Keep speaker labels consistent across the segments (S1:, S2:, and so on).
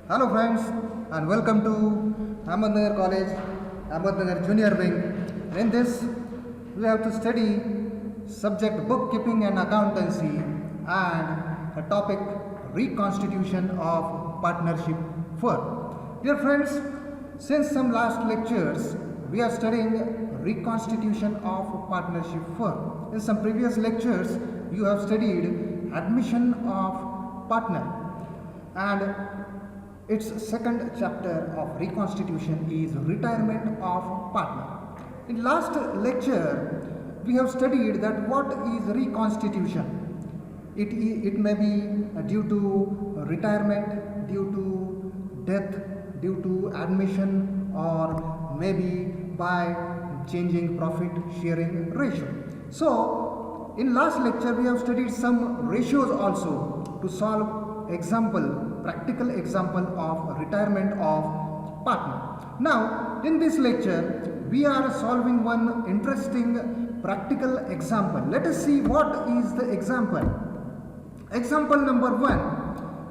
S1: Hello friends and welcome to Ahmednagar College, Ahmednagar Junior Wing. In this we have to study subject bookkeeping and accountancy and a topic reconstitution of partnership firm. Dear friends, since some last lectures we are studying reconstitution of partnership firm. In some previous lectures you have studied admission of partner and its second chapter of reconstitution is retirement of partner. In last lecture we have studied that what is reconstitution. It may be due to retirement, due to death, due to admission, or maybe by changing profit sharing ratio. So in last lecture we have studied some ratios also to solve practical example of retirement of partner. Now in this lecture we are solving one interesting practical example. Let us see what is the example. Example number 1.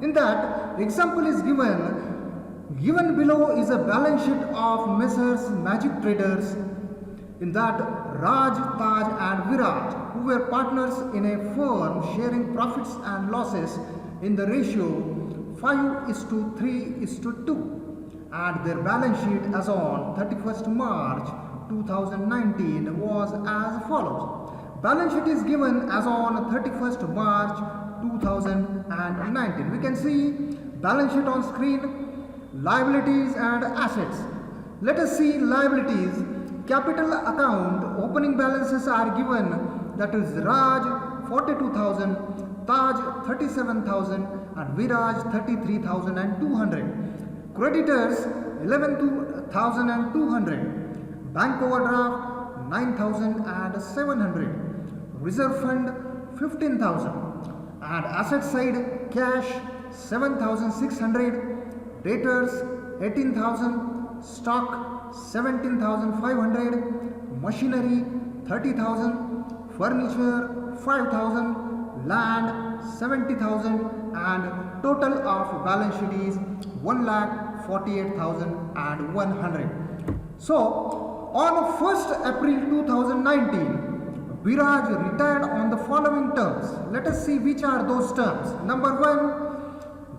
S1: In that example is given below is a balance sheet of Messrs. Magic Traders. In that Raj, Taj and Viraj, who were partners in a firm sharing profits and losses in the ratio 5:3:2, and their balance sheet as on 31st March 2019 was as follows. Balance sheet is given as on 31st March 2019. We can see balance sheet on screen, liabilities and assets. Let us see liabilities. Capital account opening balances are given, that is Raj 42,000, Taj 37,000 and Viraj 33,200. Creditors 11,200. Bank overdraft 9,700. Reserve fund 15,000. And asset side cash 7,600. Debtors 18,000. Stock 17,500. Machinery 30,000. Furniture 5,000. Land 70,000 and total of balance sheet is 1,48,100. So on 1st April 2019 Viraj retired on the following terms. Let us see which are those terms. Number 1,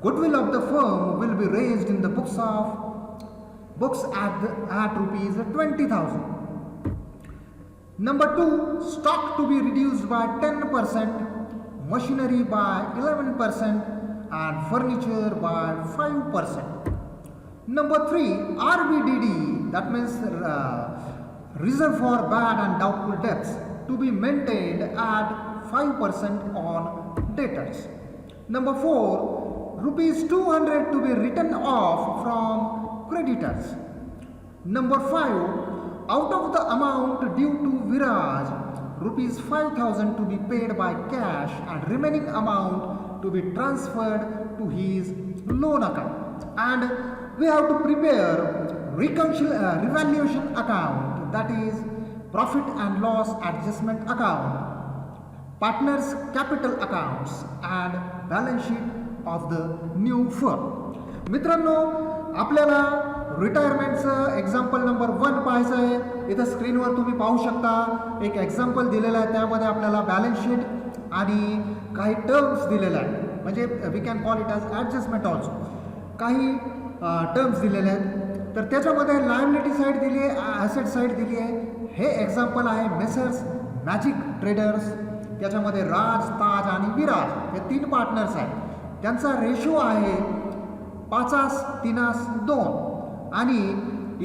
S1: goodwill of the firm will be raised in the books at rupees 20,000. Number 2, stock to be reduced by 10%, machinery by 11% and furniture by 5%. Number 3, RBDD, that means reserve for bad and doubtful debts, to be maintained at 5% on debtors. Number 4, rupees 200 to be written off from creditors. Number 5, out of the amount due to Viraj, rupees 5,000 to be paid by cash and remaining amount to be transferred to his loan account. And we have to prepare revaluation account, that is profit and loss adjustment account, partners capital accounts and balance sheet of the new firm. मित्रांनो, आपल्याला रिटायरमेंटचं example number 1 पाहायचं आहे. इथं स्क्रीनवर तुम्ही पाहू शकता एक एक्झाम्पल दिलेलं आहे. त्यामध्ये आपल्याला बॅलन्स शीट आणि काही टर्म्स दिलेल्या आहेत, म्हणजे we can call it as adjustment also. काही टर्म्स दिलेले आहेत. तर त्याच्यामध्ये लायबिलिटी साईड दिली आहे, ॲसेट साईड दिली आहे. हे एक्झाम्पल आहे मेसर्स मॅजिक ट्रेडर्स. त्याच्यामध्ये राज, ताज आणि विराज हे 3 पार्टनर्स आहेत. त्यांचा रेशो आहे 5:3:2 आणि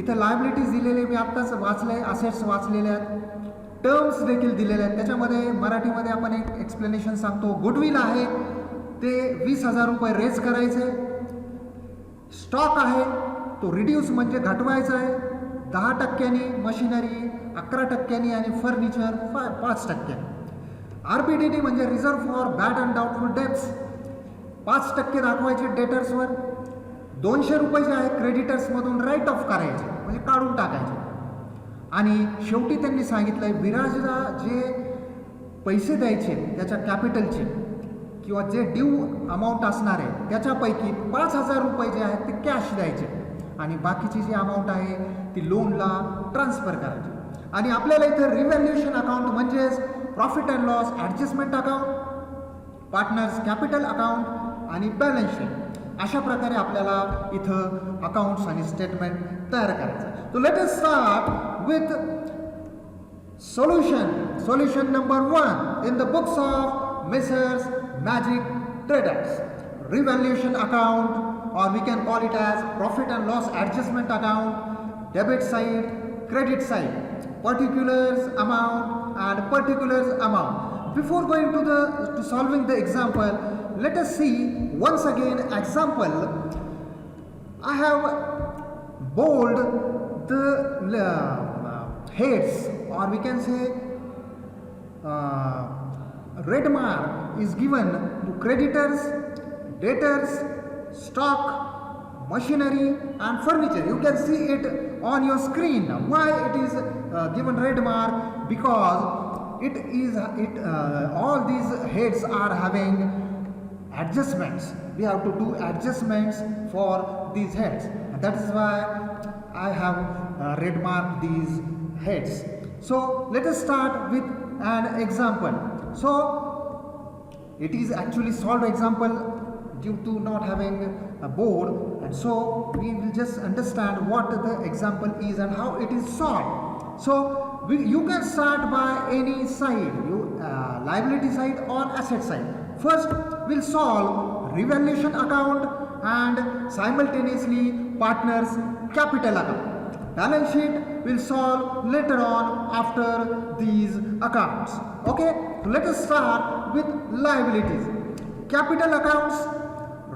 S1: इथं लायबिलिटीज दिलेले मी आत्ताच वाचले, असेट्स वाचलेले आहेत, टर्म्स देखील दिलेले आहेत. त्याच्यामध्ये मराठीमध्ये आपण एक एक्सप्लेनेशन सांगतो. गुडविल आहे ते 20,000 रुपये रेज करायचे. स्टॉक आहे तो रिड्यूस म्हणजे घटवायचा आहे 10%, मशिनरी 11% आणि फर्निचर 5%. RBDD म्हणजे reserve for bad and doubtful debts 5% दाखवायचे डेटर्सवर. 200 रुपये जे आहे क्रेडिटर्समधून राईट ऑफ करायचे, म्हणजे काढून टाकायचे. आणि शेवटी त्यांनी सांगितलं आहे विराजला जे पैसे द्यायचे त्याच्या कॅपिटलचे किंवा जे ड्यू अमाऊंट असणार आहे त्याच्यापैकी 5,000 रुपये जे आहेत ते कॅश द्यायचे आणि बाकीची जी अमाऊंट आहे ती लोनला ट्रान्सफर करायची. आणि आपल्याला इथं रिव्हॅल्युएशन अकाउंट म्हणजेच profit and loss adjustment account, partners capital account आणि बॅलन्स शीट अशा प्रकारे आपल्याला इथं अकाउंट्स आणि स्टेटमेंट तयार करायचं. So let us start with solution number 1 in the books of Messrs. Magic Traders. Revaluation account, or we can call it as profit and loss adjustment account, debit side, credit side, particulars amount and particulars amount. Before going to solving the example, let us see once again example. I have bold the heads, or we can say red mark is given to creditors, debtors, stock, machinery and furniture. You can see it on your screen. Why it is given red mark? Because all these heads are having adjustments. We have to do adjustments for these heads, and that is why I have red mark these heads. So let us start with an example. So it is actually solved example due to not having a board, and so we will just understand what the example is and how it is solved. So you can start by any side, liability side or asset side. First we'll solve revaluation account and simultaneously partners capital account. Balance sheet will solve later on after these accounts. Okay, so let us start with liabilities. Capital accounts,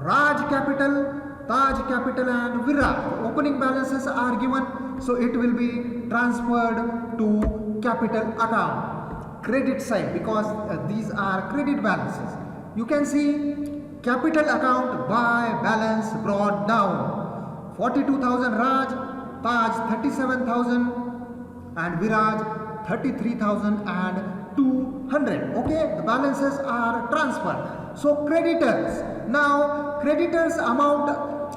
S1: Raj capital, Taj capital and Viraj. Opening balances are given, so it will be transferred to capital account. Credit side, because these are credit balances. You can see capital account by balance brought down. 42,000 Raj, Taj 37,000 and Viraj 33,200. Okay, the balances are transferred. So creditors, now creditors amount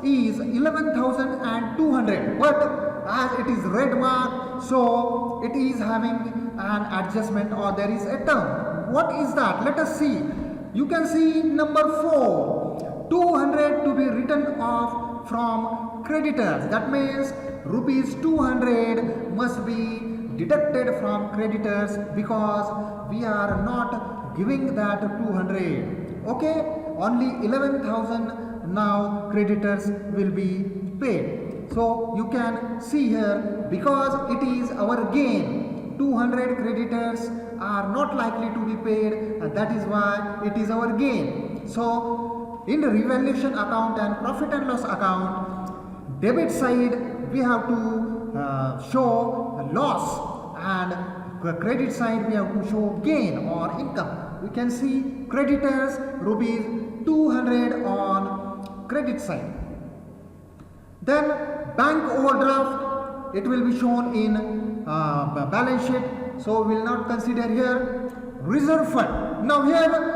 S1: is 11,200, but as it is red mark, so it is having an adjustment, or there is a term. What is that? Let us see. You can see number 4, 200 to be written off from creditors. That means rupees 200 must be deducted from creditors because we are not giving that 200. Okay, only 11,000 now creditors will be paid. So you can see here, because it is our gain, 200 creditors are not likely to be paid, and that is why it is our gain. So in the revaluation account and profit and loss account, debit side we have to show loss, and credit side we have to show gain or income. We can see creditors rupees 200 on credit side. Then bank overdraft, it will be shown in balance sheet, so we will not consider here. Reserve fund, now here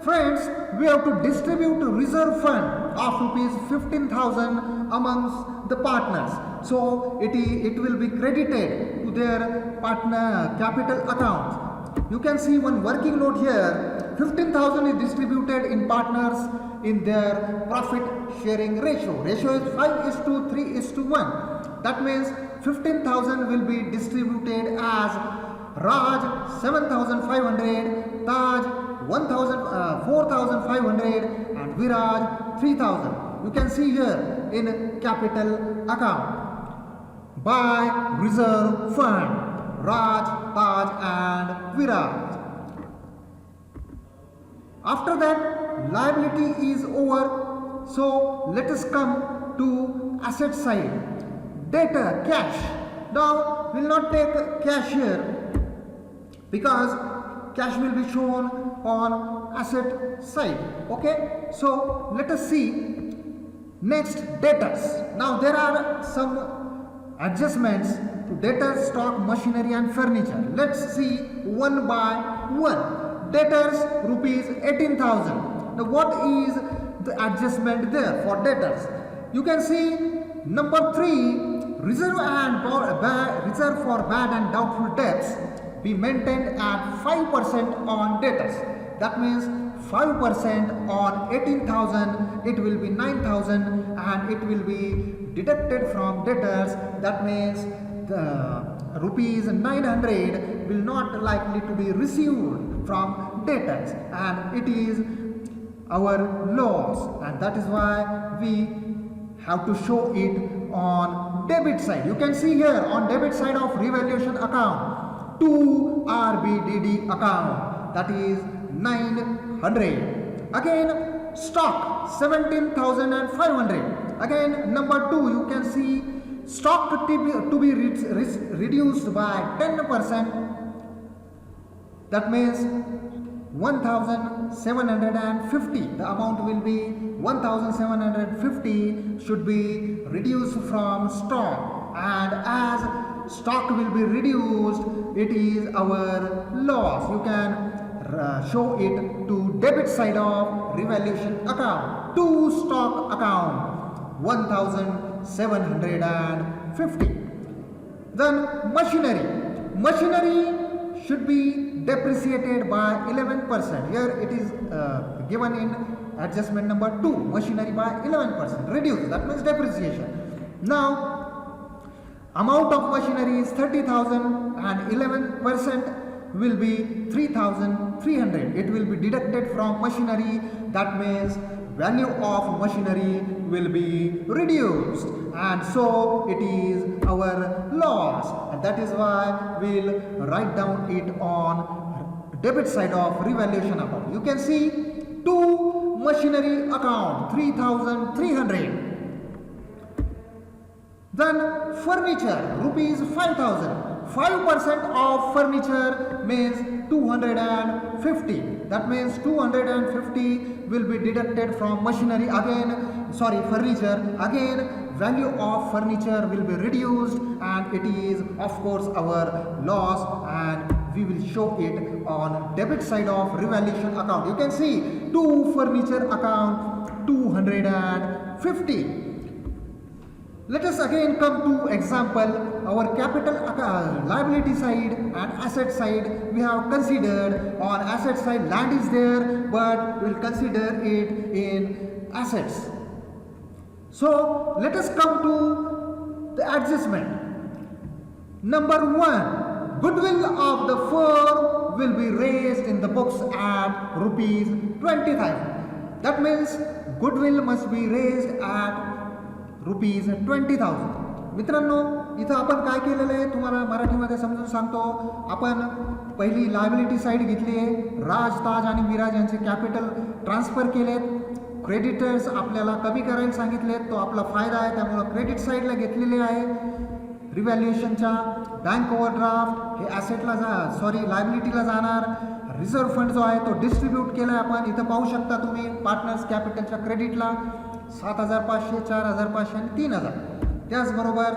S1: friends we have to distribute reserve fund of rupees 15,000 amongst the partners, so it will be credited to their partner capital accounts. You can see one working note here. 15,000 is distributed in partners in their profit sharing ratio. Ratio is 5:3:1. That means 15,000 will be distributed as Raj 7,500, Taj 4,500 and Viraj 3,000. You can see here in capital account by reserve fund, Raj, Taj and Viraj. After that liability is over, so let us come to asset side. Debtor, cash. Now we will not take cash here because cash will be shown on asset side. Okay, so let us see next, debtors. Now there are some adjustments to debtors, stock, machinery and furniture. Let's see one by one. Debtors rupees 18,000. Now what is the adjustment there for debtors? You can see number 3, reserve for bad and doubtful debts be maintained at 5% on debtors. That means 5% on 18,000, it will be 9,000 and it will be deducted from debtors. That means the rupees 900 will not likely to be received from debtors, and it is our loss, and that is why we have to show it on debit side. You can see here on debit side of revaluation account to RBDD account, that is 900. Again stock 17,500. Again number 2, you can see stock to be reduced by 10%. That means 1,750. The amount will be 1,750 should be reduced from stock, and as stock will be reduced, it is our loss. You can show it to debit side of revaluation account to stock account 1,750. Then machinery should be depreciated by 11%. Here it is given in adjustment number 2, machinery by 11%, reduced, that means depreciation. Now amount of machinery is 30,000 and 11% will be 3,300. It will be deducted from machinery, that means value of machinery will be reduced, and so it is our loss, and that is why we'll write down it on debit side of revaluation account. You can see to machinery account 3,300. Then furniture rupees 5,000. 5% of furniture means 250. That means 250 will be deducted from machinery furniture. Again value of furniture will be reduced, and it is of course our loss, and we will show it on debit side of revaluation account. You can see to furniture account 250. Let us again come to example. Our capital liability side and asset side we have considered. On asset side land is there, but we will consider it in assets. So let us come to the adjustment. Number 1, goodwill of the firm will be raised in the books at rupees 20,000. That means goodwill must be raised at rupees 20,000. मित्रांनो इथं आपण काय केलेलं आहे तुम्हाला मराठीमध्ये समजून सांगतो. आपण पहिली लायबिलिटी साईड घेतली आहे, राज, ताज आणि विराज यांचे कॅपिटल ट्रान्सफर केलेत. क्रेडिटर्स आपल्याला कमी करायला सांगितलेत, तो आपला फायदा आहे, त्यामुळे क्रेडिट साईडला घेतलेले आहे. रिव्हॅल्युएशनच्या बँक ओव्हरड्राफ्ट हे ॲसेटला लायबिलिटीला जाणार. रिझर्व्ह फंड जो आहे तो डिस्ट्रीब्यूट केला आहे आपण. इथं पाहू शकता तुम्ही पार्टनर्स कॅपिटलच्या क्रेडिटला 7,500, 4,500 आणि 3,000. त्याचबरोबर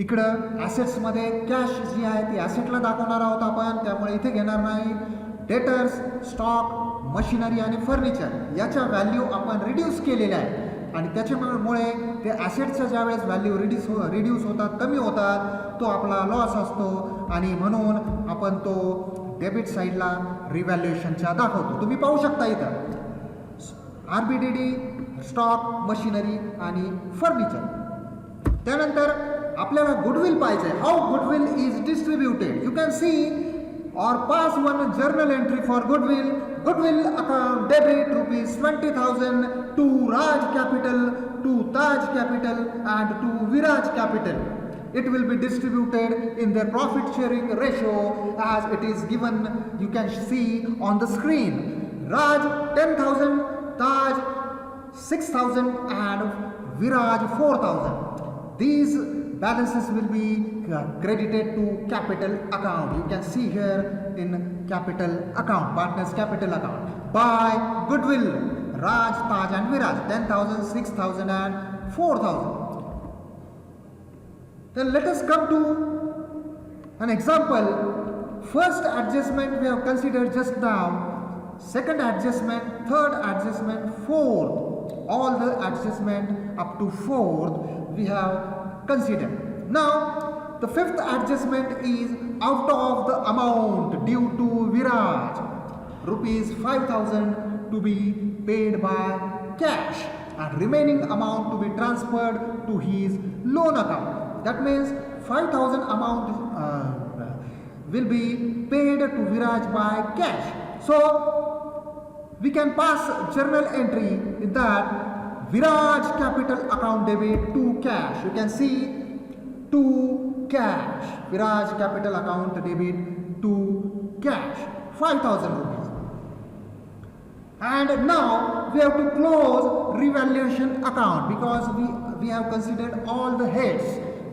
S1: इकडं ॲसेट्समध्ये कॅश जी आहे ती ॲसेटला दाखवणार आहोत आपण, त्यामुळे इथे घेणार नाही. डेटर्स, स्टॉक, मशिनरी आणि फर्निचर याच्या व्हॅल्यू आपण रिड्यूस केलेल्या आहे, आणि त्याच्यामुळे ते ॲसेटच्या ज्यावेळेस व्हॅल्यू रिड्यूस होतात, कमी होतात, तो आपला लॉस असतो, आणि म्हणून आपण तो डेबिट साईडला रिव्हॅल्युएशनच्या दाखवतो. तुम्ही पाहू शकता इथं RBDD, स्टॉक, मशिनरी आणि फर्निचर. त्यानंतर आपल्याला गुडविल पाहिजे. How goodwill is distributed. You can see or pass one journal entry for goodwill. Goodwill account debit rupees 20,000 to Raj Capital, to Taj Capital and to Viraj Capital. It will be distributed in their profit sharing ratio as it is given, you can see on the screen. Raj 10,000, Taj 6,000 and Viraj 4,000. These balances will be credited to capital account. You can see here in capital account, partners capital account. By goodwill, Raj, Taj and Viraj 10,000, 6,000 and 4,000. Then let us come to an example. First adjustment we have considered just now. second adjustment, third adjustment, fourth. All the adjustment up to fourth we have considered. Now the fifth adjustment is out of the amount due to Viraj, rupees 5,000 to be paid by cash and remaining amount to be transferred to his loan account. That means 5,000 amount will be paid to Viraj by cash. So we can pass journal entry that Viraj capital account debit to cash. You can see to cash. Viraj capital account debit to cash. 5,000 rupees. And now we have to close revaluation account because we have considered all the heads.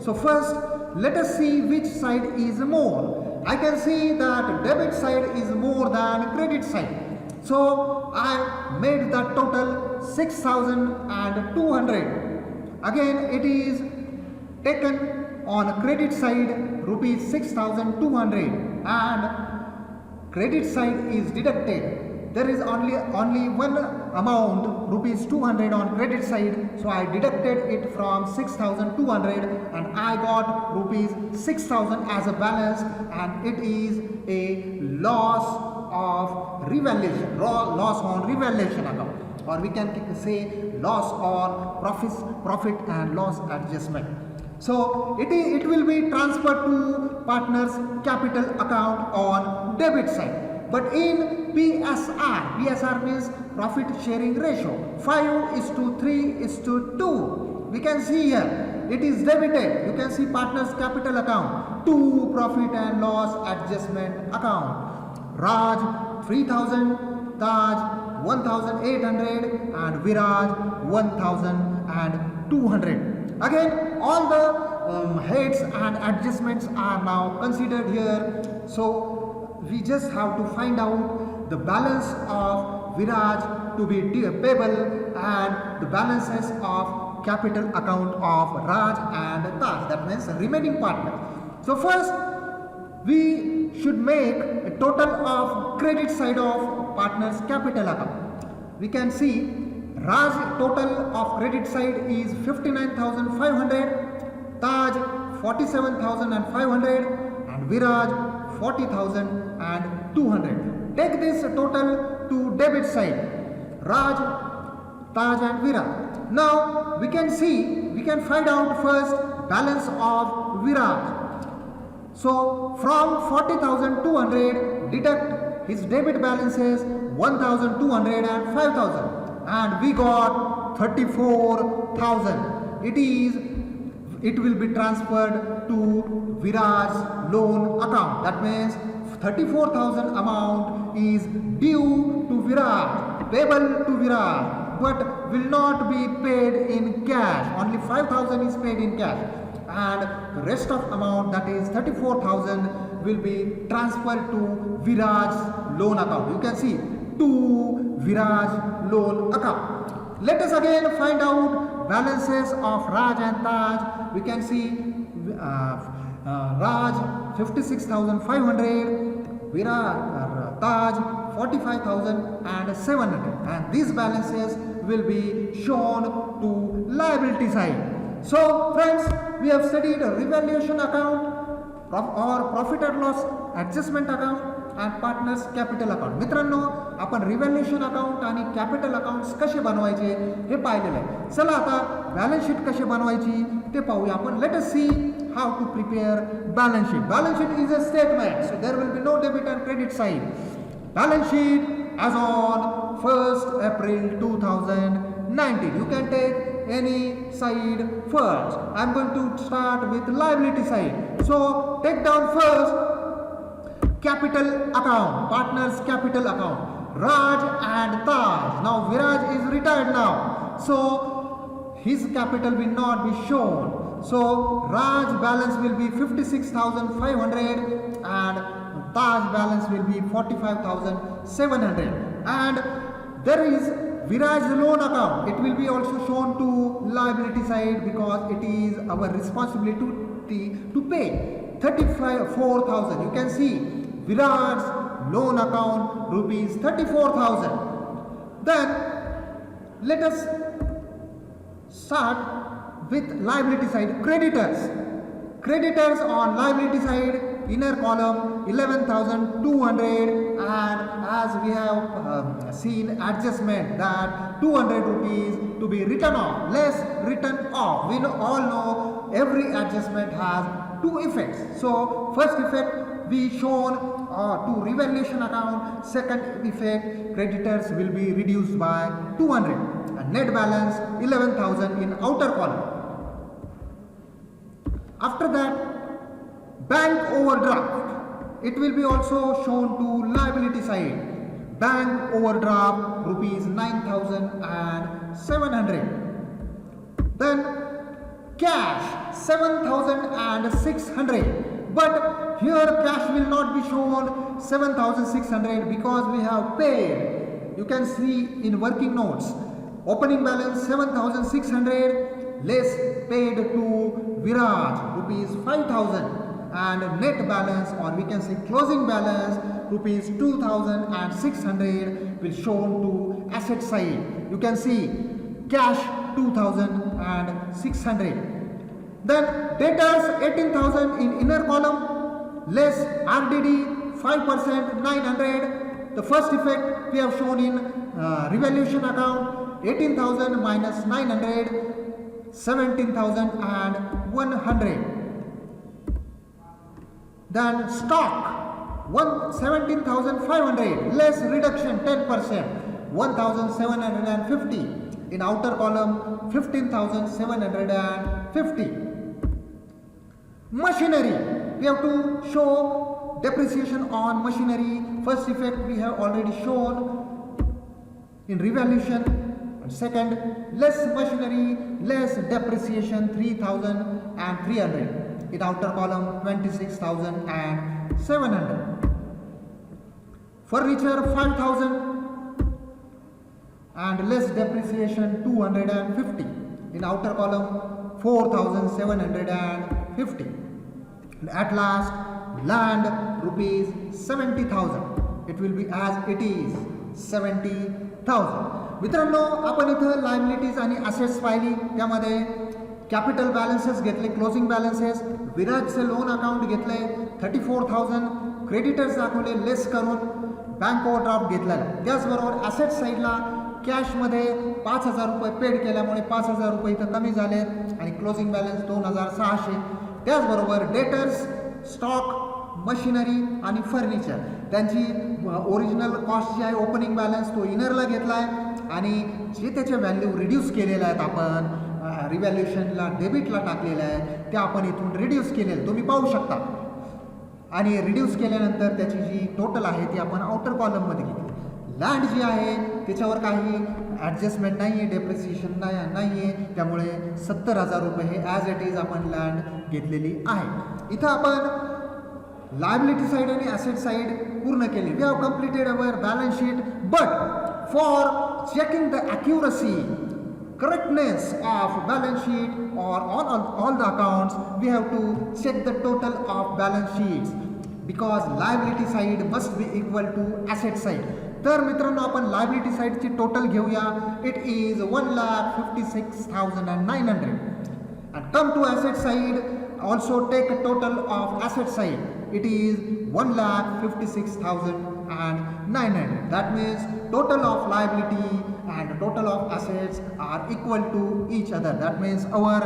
S1: So first let us see which side is more. I can see that debit side is more than credit side. So I made the total 6,200. Again it is taken on credit side rupees 6,200 and credit side is deducted. There is only one amount rupees 200 on credit side, so I deducted it from 6,200 and I got rupees 6,000 as a balance, and it is a loss of revaluation, loss on revaluation account, or we can say loss on profit and loss adjustment. So it will be transferred to partner's capital account on debit side. But in PSR means profit sharing ratio, 5:3:2. We can see here it is debited. You can see partner's capital account to profit and loss adjustment account. Raj 3,000, Taj 1,800 and Viraj 1,200. Again all the heads and adjustments are now considered here. So we just have to find out the balance of Viraj to be payable and the balances of capital account of Raj and Taj, that means remaining partners. So first we should make a total of credit side of partners capital account. We can see Raj total of credit side is 59,500, Taj 47,500 and Viraj 40,200. Take this total to debit side, Raj, Taj and Viraj. Now we can find out first balance of Viraj. So from 40,200 deduct his debit balances 1,200 and 5,000 and we got 34,000. It will be transferred to Viraj's loan account. That means 34,000 amount is due to Viraj, payable to Viraj, but will not be paid in cash. Only 5,000 is paid in cash, and the rest of amount, that is 34,000, will be transferred to Viraj's loan account. You can see to Viraj's loan account. Let us again find out balances of Raj and Taj. We can see Raj 56,500, Viraj Taj 45,700, and these balances will be shown to liability side. So friends, we have studied a revaluation account or profit and loss adjustment account and partners capital account. मित्रांनो, आपण revaluation account आणि capital accounts कसे बनवायचे हे पाहिलेलं आहे. चला आता balance sheet कशी बनवायची ते पाहूया आपण. Let us see how to prepare balance sheet. Balance sheet is a statement, so there will be no debit and credit side. Balance sheet as on 1st April 2019. You can take any side first. I am going to start with liability side. So take down first capital account, partners capital account, Raj and Taj. Now Viraj is retired now, so his capital will not be shown. So Raj balance will be 56,500 and Taj balance will be 45,700, and there is Viraj's loan account. It will be also shown to liability side because it is our responsibility to pay 34,000. You can see Viraj's loan account rupees 34,000. Then let us start with liability side. Creditors on liability side, inner column 11,200, and as we have seen adjustment that 200 rupees to be written off, less written off. We all know every adjustment has two effects. So first effect we shown to revaluation account, second effect creditors will be reduced by 200 and net balance 11,000 in outer column. After that, bank overdraft, it will be also shown to liability side. Bank overdraft rupees 9,700. Then cash 7,600. But here cash will not be shown 7,600 because we have paid. You can see in working notes. Opening balance 7,600 less paid to Viraj rupees 5,000, and net balance, or we can say closing balance, rupees 2,600 will shown to asset side. You can see cash 2,600. Then debtors 18,000 in inner column, less RDD 5% 900. The first effect we have shown in revaluation account, 18,000 minus 900, 17,100. Then stock 17,500, less reduction 10%, 1,750. In outer column 15,750. Machinery, we have to show depreciation on machinery. First effect we have already shown in revaluation. Second, less machinery, less depreciation 3,300. In outer column 26,700. Furniture 5,000 and less depreciation 250. In outer column 4,750. And at last, land rupees 70,000. It will be as it is 70,000. मित्रांनो, आपण इथं liabilities आणि assets पाहिली. त्यामध्ये capital balances घेतले, closing balances, विराजचे loan account घेतले 34,000, creditors दाखवले less करून, बँक ओव्हरड्राफ्ट घेतलेला. त्याचबरोबर ॲसेट साईडला कॅशमध्ये 5,000 रुपये पेड केल्यामुळे 5,000 रुपये इथं कमी झाले आणि क्लोजिंग बॅलन्स 2,600. त्याचबरोबर डेटर्स, स्टॉक, मशिनरी आणि फर्निचर त्यांची ओरिजिनल कॉस्ट जी आहे ओपनिंग बॅलन्स तो इनरला घेतला आहे आणि जे त्याचे व्हॅल्यू रिड्यूस केलेल्या आहेत आपण रिव्हॅल्युएशनला डेबिटला टाकलेलं आहे ते आपण इथून रिड्यूस केलेलं तुम्ही पाहू शकता. आणि रिड्यूस केल्यानंतर त्याची जी टोटल आहे ती आपण आउटर कॉलममध्ये घेतली. लँड जी आहे त्याच्यावर काही ॲडजस्टमेंट नाही आहे, डेप्रिसिएशन नाही आहे, त्यामुळे 70,000 रुपये हे ॲज इट इज आपण लँड घेतलेली आहे. इथं आपण लायबिलिटी साइड आणि ॲसेट साइड पूर्ण केली. We have completed our balance sheet, but for checking the accuracy correctness of balance sheet or all the accounts, we have to check the total of balance sheets because liability side must be equal to asset side. तर मित्रांनो आपण liability side ची total घेऊया. It is 1,56,900 and come to asset side, also take a total of asset side. It is 1,56,900. That means total of liability and total of assets are equal to each other. That means our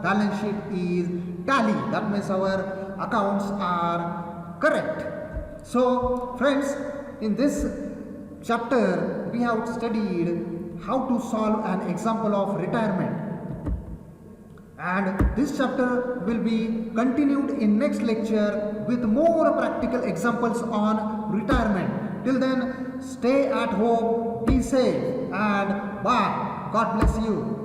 S1: balance sheet is tally. That means our accounts are correct. So friends, in this chapter we have studied how to solve an example of retirement. And this chapter will be continued in next lecture with more practical examples on retirement. Till then, stay at home, be safe, and bye. God bless you.